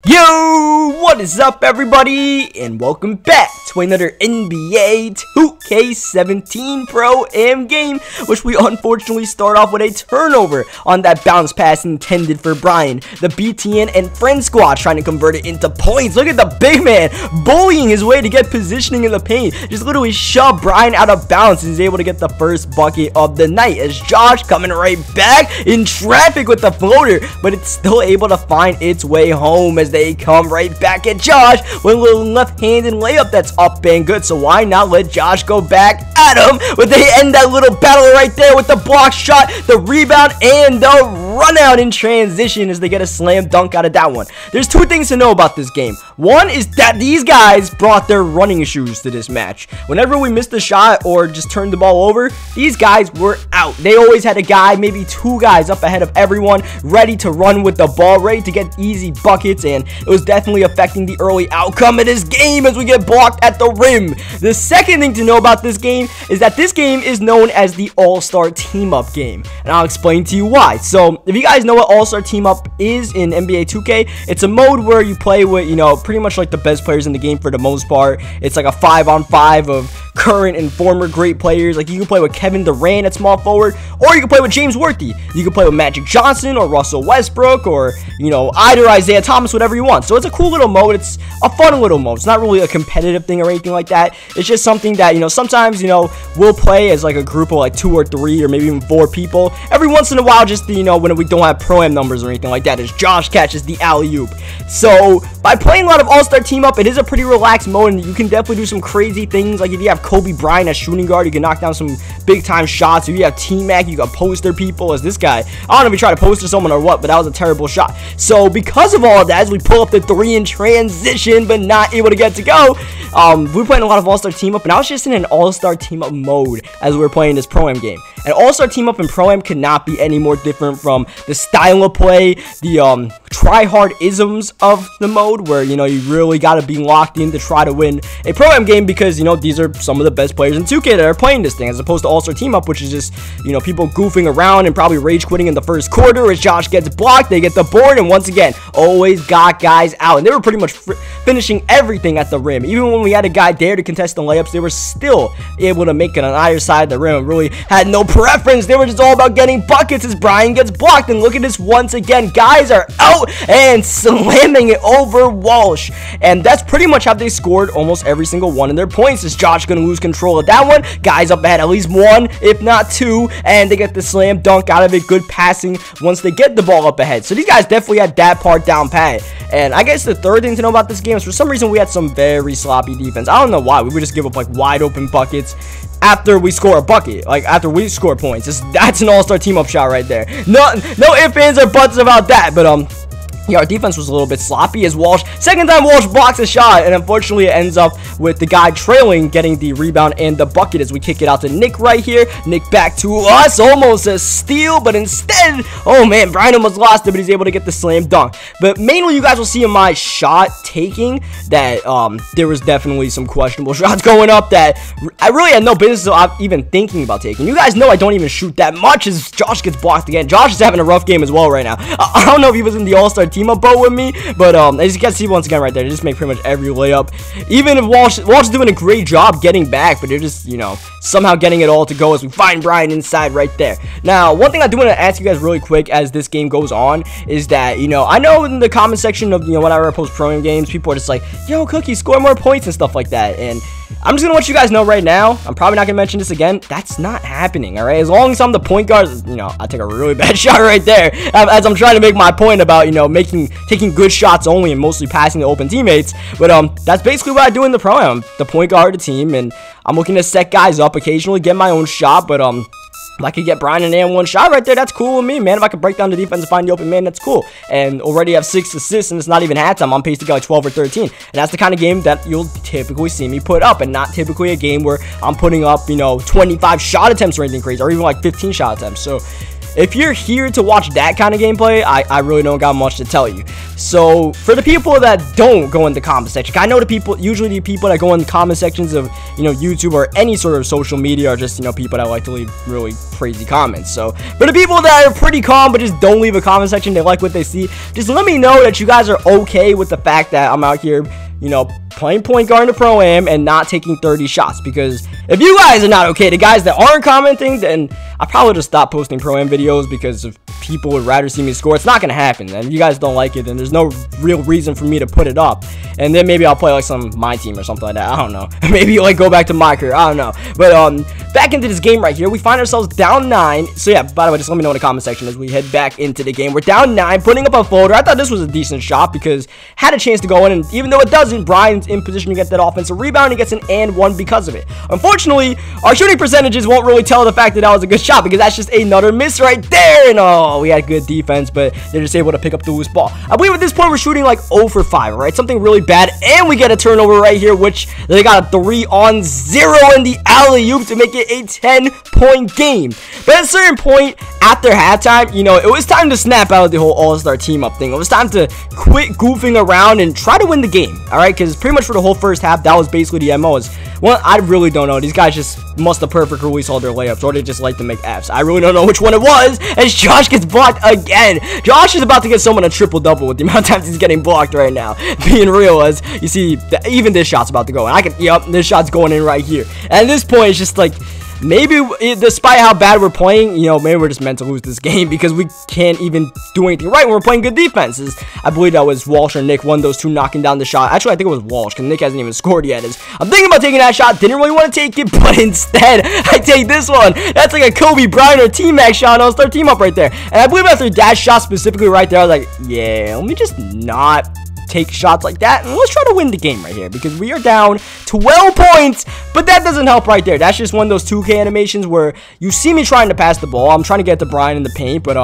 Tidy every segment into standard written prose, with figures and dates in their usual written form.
Yo, what is up everybody, and welcome back to another NBA 2K17 Pro-Am game, which we unfortunately start off with a turnover on that bounce pass intended for Brian. The BTN and friend squad trying to convert it into points. Look at the big man bullying his way to get positioning in the paint. Just literally shove Brian out of bounds and is able to get the first bucket of the night, as Josh coming right back in traffic with the floater, but it's still able to find its way home as they come right back at Josh with a little left-handed layup that's up and good. So why not let Josh go back at him? But they end that little battle right there with the block shot, the rebound, and the run out in transition as they get a slam dunk out of that one. There's two things to know about this game. One is that these guys brought their running shoes to this match. Whenever we missed a shot or just turned the ball over, these guys were out. They always had a guy, maybe two guys up ahead of everyone, ready to run with the ball, ready to get easy buckets, and it was definitely affecting the early outcome of this game as we get blocked at the rim. The second thing to know about this game is that this game is known as the All-Star Team-Up game, and I'll explain to you why. So if you guys know what All-Star Team-Up is in NBA 2K, it's a mode where you play with, pretty much like the best players in the game for the most part. It's like a 5-on-5 of current and former great players. Like, you can play with Kevin Durant at small forward, or you can play with James Worthy. You can play with Magic Johnson or Russell Westbrook, or either Isaiah Thomas, whatever you want. So it's a cool little mode. It's a fun little mode. It's not really a competitive thing or anything like that. It's just something that sometimes we'll play as like a group of like 2 or 3 or maybe even 4 people every once in a while, just when we don't have pro-am numbers or anything like that, as Josh catches the alley-oop. So by playing a lot of All-Star Team-Up, it is a pretty relaxed mode, and you can definitely do some crazy things. Like if you have Kobe Bryant as shooting guard, you can knock down some big time shots. If you have T-Mac, you can poster people, as this guy. I don't know if he tried to poster someone or what, but that was a terrible shot. So because of all of that, as we pull up the 3 in transition but not able to get to go, we're playing a lot of All-Star Team-Up, and I was just in an All-Star Team-Up mode as we were playing this Pro-Am game. And All-Star Team-Up and Pro-Am could not be any more different from the style of play, the try-hard isms of the mode, where you really got to be locked in to try to win a Pro-Am game, because these are some of the best players in 2K that are playing this thing, as opposed to All-Star Team-Up, which is just people goofing around and probably rage quitting in the first quarter. As Josh gets blocked, they get the board, and once again always got guys out, and they were pretty much finishing everything at the rim. Even when we had a guy there to contest the layups, they were still able to make it on either side of the rim. Really had no preference. They were just all about getting buckets as Brian gets blocked, and look at this once again. Guys are out and slamming it over Walsh, and that's pretty much how they scored almost every single one of their points. Is Josh gonna lose control of that one? Guys up ahead at least 1, if not 2, and they get the slam dunk out of it. Good passing once they get the ball up ahead. So these guys definitely had that part down pat. And I guess the third thing to know about this game is, for some reason, we had some very sloppy defense. I don't know why. We would just give up like wide open buckets after we score a bucket, like after we score points. That's an All-Star Team-Up shot right there. No ifs, ands, or buts about that. But yeah, our defense was a little bit sloppy as Walsh, second time Walsh blocks a shot, and unfortunately it ends up with the guy trailing getting the rebound and the bucket as we kick it out to Nick right here. Nick back to us, almost a steal, but instead, oh man, Brian almost lost it, but he's able to get the slam dunk. But mainly you guys will see in my shot taking that there was definitely some questionable shots going up that I really had no business even thinking about taking. You guys know I don't even shoot that much, as Josh gets blocked again. Josh is having a rough game as well right now. I don't know if he was in the All-Star Team-Up boat with me, but as you can see once again right there, they just make pretty much every layup. Even if Walsh is doing a great job getting back, but they're just somehow getting it all to go as we find Brian inside right there. Now, one thing I do want to ask you guys really quick as this game goes on is that I know in the comment section of whenever I post Pro-Am games, people are just like, yo, Cookie, score more points and stuff like that, and I'm just gonna let you guys know right now, I'm probably not gonna mention this again, that's not happening. All right, as long as I'm the point guard, I take a really bad shot right there as I'm trying to make my point about taking good shots only and mostly passing to open teammates. But that's basically what I do in the Pro-Am. The point guard of the team, and I'm looking to set guys up, occasionally get my own shot, but if I could get Brian an and 1 shot right there, that's cool with me, man. If I could break down the defense and find the open man, that's cool. And already have 6 assists, and it's not even halftime. I'm pace to get like 12 or 13. And that's the kind of game that you'll typically see me put up, and not typically a game where I'm putting up, 25 shot attempts or anything crazy, or even like 15 shot attempts. So if you're here to watch that kind of gameplay, I really don't got much to tell you. So for the people that don't go in the comment section, I know usually the people that go in the comment sections of, you know, YouTube or any sort of social media are just, you know, people that like to leave really crazy comments. So for the people that are pretty calm but just don't leave a comment section, they like what they see, just let me know that you guys are okay with the fact that I'm out here, you know, playing point guard in the Pro-Am and not taking 30 shots. Because if you guys are not okay, the guys that aren't commenting, then I probably just stop posting Pro-Am videos, because if people would rather see me score, it's not gonna happen. And if you guys don't like it, then there's no real reason for me to put it up. And then maybe I'll play like some my team or something like that. I don't know. Maybe like go back to my career. I don't know. But back into this game right here, we find ourselves down 9. So yeah, by the way, just let me know in the comment section as we head back into the game. We're down 9, putting up a floater. I thought this was a decent shot because had a chance to go in, and even though it doesn't, Brian's in position to get that offensive rebound. He gets an and one because of it. Unfortunately, our shooting percentages won't really tell the fact that that was a good shot, because that's just another miss right there. And oh, we had good defense, but they're just able to pick up the loose ball. I believe at this point we're shooting like 0 for 5, right? Something really bad, and we get a turnover right here, which they got a 3-on-0 in the alley-oop to make it a 10-point game. But at a certain point after halftime, you know, it was time to snap out of the whole all-star team-up thing. It was time to quit goofing around and try to win the game, all right? Because pretty much for the whole first half, that was basically the MO. Well, I really don't know. These guys just must have perfect release all their layups, or they just like to make Fs. I really don't know which one it was, as Josh gets blocked again. Josh is about to get someone a triple-double with the amount of times he's getting blocked right now. Being real, as you see, even this shot's about to go in. Yep, this shot's going in right here. And at this point, it's just like, maybe, despite how bad we're playing, you know, maybe we're just meant to lose this game, because we can't even do anything right when we're playing good defenses. I believe that was Walsh or Nick, one of those two knocking down the shot. Actually, I think it was Walsh, because Nick hasn't even scored yet. I'm thinking about taking that shot, didn't really want to take it, but instead, I take this one. That's like a Kobe Bryant or T-Mac shot. I'll start team up right there. And I believe after that shot specifically right there, I was like, yeah, let me just not take shots like that, and let's try to win the game right here, because we are down 12 points, but that doesn't help right there. That's just one of those 2K animations where you see me trying to pass the ball. I'm trying to get to Brian in the paint, but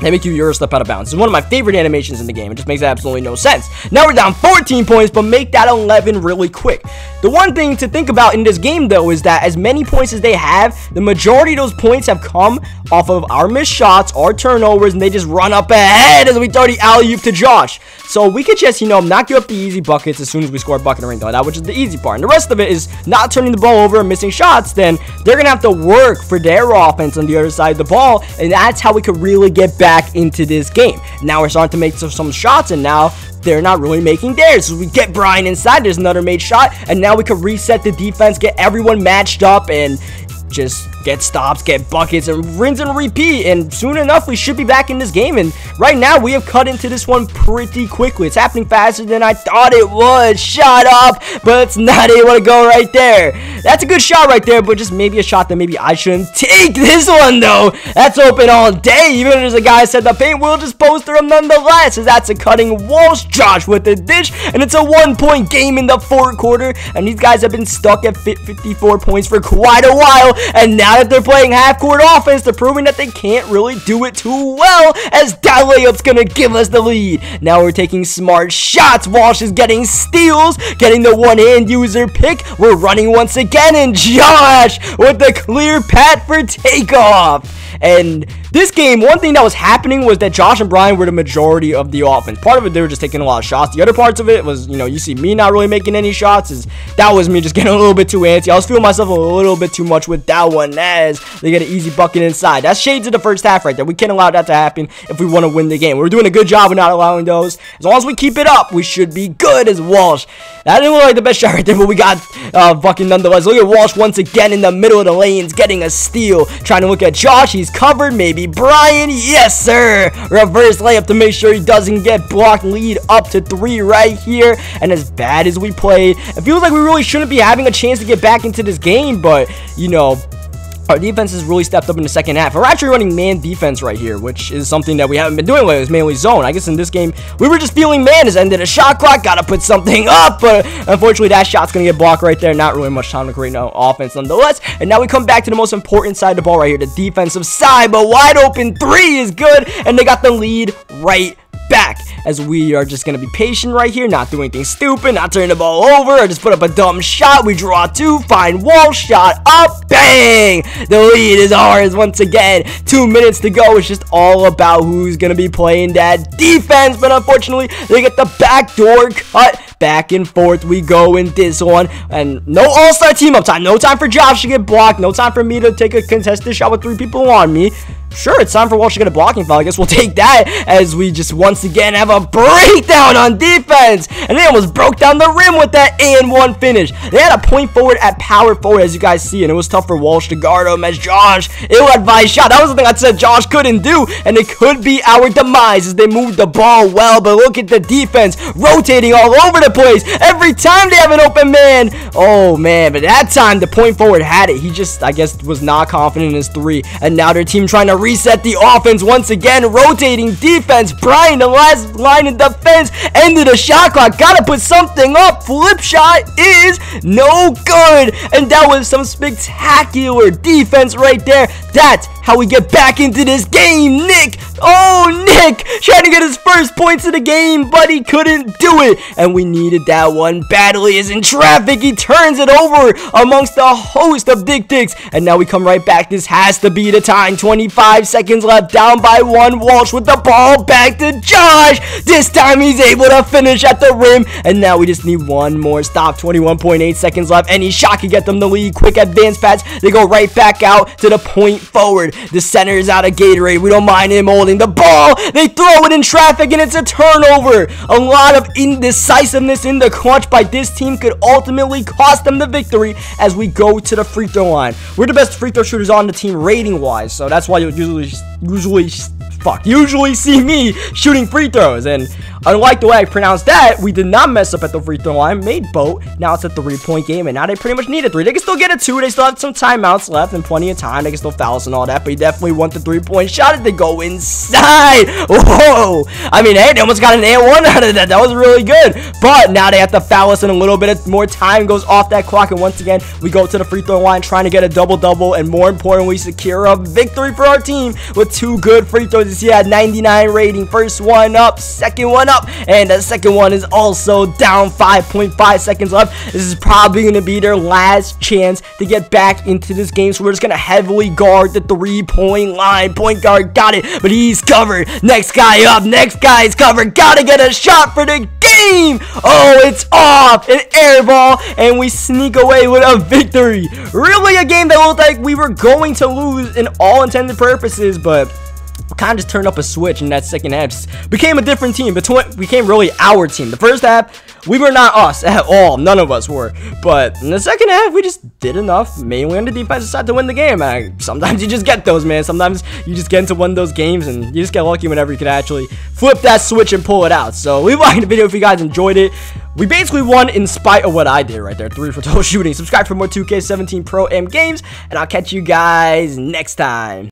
they make you Euro step out of bounds. It's one of my favorite animations in the game. It just makes absolutely no sense. Now we're down 14 points, but make that 11 really quick. The one thing to think about in this game, though, is that as many points as they have, the majority of those points have come off of our missed shots, our turnovers, and they just run up ahead as we throw the alley-oop to Josh. So we could just, you know, knock you up the easy buckets as soon as we score a bucket or anything like that, which is the easy part. And the rest of it is not turning the ball over and missing shots. Then they're going to have to work for their offense on the other side of the ball, and that's how we could really get back into this game. Now we're starting to make some shots, and now they're not really making theirs. So we get Brian inside, there's another made shot, and now we can reset the defense, get everyone matched up, and just get stops, get buckets, and rinse and repeat. And soon enough, we should be back in this game. And right now, we have cut into this one pretty quickly. It's happening faster than I thought it was. Shut up, but it's not able to go right there. That's a good shot right there, but just maybe a shot that maybe I shouldn't take. This one, though, that's open all day. Even if there's a guy said the paint, we'll just poster him nonetheless. As that's a cutting Walsh. Josh with the dish, and it's a 1-point game in the fourth quarter. And these guys have been stuck at 54 points for quite a while. And now that they're playing half-court offense, they're proving that they can't really do it too well, as that layup's gonna give us the lead. Now we're taking smart shots. Walsh is getting steals, getting the one-hand user pick. We're running once again, and Josh with the clear path for takeoff. And this game, one thing that was happening was that Josh and Brian were the majority of the offense. Part of it, they were just taking a lot of shots. The other parts of it was, you know, you see me not really making any shots. That was me just getting a little bit too antsy. I was feeling myself a little bit too much with that one, as they get an easy bucket inside. That's shades of the first half right there. We can't allow that to happen if we want to win the game. We're doing a good job of not allowing those. As long as we keep it up, we should be good. As Walsh, that didn't look like the best shot right there, but we got bucket nonetheless. Look at Walsh once again in the middle of the lanes, getting a steal. Trying to look at Josh. He's covered. Maybe Brian. Yes, sir. Reverse layup to make sure he doesn't get blocked. Lead up to 3 right here. And as bad as we played, it feels like we really shouldn't be having a chance to get back into this game, but, you know, our defense has really stepped up in the second half. We're actually running man defense right here, which is something that we haven't been doing lately. It's mainly zone. I guess in this game, we were just feeling man. As ended a shot clock. Got to put something up, but unfortunately, that shot's going to get blocked right there. Not really much time to create no offense nonetheless. And now we come back to the most important side of the ball right here, the defensive side. But wide open 3 is good, and they got the lead right back. as we are just going to be patient right here, not doing anything stupid, not turning the ball over, or just put up a dumb shot. We draw 2, find wall, shot up, bang! The lead is ours once again. 2 minutes to go. It's just all about who's going to be playing that defense, but unfortunately, they get the backdoor cut. Back and forth we go in this one, and no all-star team up time. No time for Josh to get blocked. No time for me to take a contested shot with 3 people on me. Sure, it's time for Walsh to get a blocking foul. I guess we'll take that as we just once again have a breakdown on defense. And they almost broke down the rim with that and-one finish. They had a point forward at power forward, as you guys see, and it was tough for Walsh to guard him as Josh, ill-advised shot. That was the thing I said Josh couldn't do, and it could be our demise as they moved the ball well. But look at the defense rotating all over the place. Every time they have an open man. Oh, man, but that time the point forward had it. He just, I guess, was not confident in his 3. And now their team trying to reset the offense once again, rotating defense. Brian, the last line of defense, ended the shot clock. Gotta put something up. Flip shot is no good, and that was some spectacular defense right there. That's how we get back into this game. Nick, oh, Nick, trying to get his first points of the game, but he couldn't do it, and we needed that one badly. Is in traffic, he turns it over amongst a host of big dicks, and now we come right back. This has to be the time. 25 seconds left, down by 1. Walsh with the ball, back to Josh. This time he's able to finish at the rim, and now we just need one more stop. 21.8 seconds left. Any shot can get them the lead. Quick advance pass, they go right back out to the point forward. The center is out of Gatorade. We don't mind him holding the ball. They throw it in traffic, and it's a turnover. A lot of indecisiveness in the clutch by this team could ultimately cost them the victory as we go to the free throw line. We're the best free throw shooters on the team rating wise, so that's why you'll usually see me shooting free throws. And unlike the way I pronounced that, we did not mess up at the free throw line. Made boat. Now it's a 3-point game, and now they pretty much need a 3. They can still get a 2. They still have some timeouts left and plenty of time. They can still foul us and all that, but you definitely want the 3-point shot if they go inside. Whoa! I mean, hey, they almost got an and-one out of that. That was really good. But now they have to foul us, and a little bit of more time goes off that clock, and once again, we go to the free throw line trying to get a double-double, and more importantly, secure a victory for our team with 2 good free throws. You see at 99 rating. First one up, second one up, and the second one is also down. 5.5 seconds left. This is probably going to be their last chance to get back into this game, so we're just going to heavily guard the 3-point line. Point guard got it, but he's covered. Next guy up, next guy's covered. Gotta get a shot for the game. Oh, it's off, an air ball, and we sneak away with a victory. Really a game that looked like we were going to lose in all intended purposes, but kind of just turned up a switch in that second half. Just became a different team. Became really our team. The first half, we were not us at all. None of us were. But in the second half, we just did enough, mainly on the defensive side, to win the game. Sometimes you just get those, man. Sometimes you just get into one of those games, and you just get lucky whenever you can actually flip that switch and pull it out. So leave a like in the video if you guys enjoyed it. We basically won in spite of what I did right there. 3 for total shooting. Subscribe for more 2K17 Pro Am games, and I'll catch you guys next time.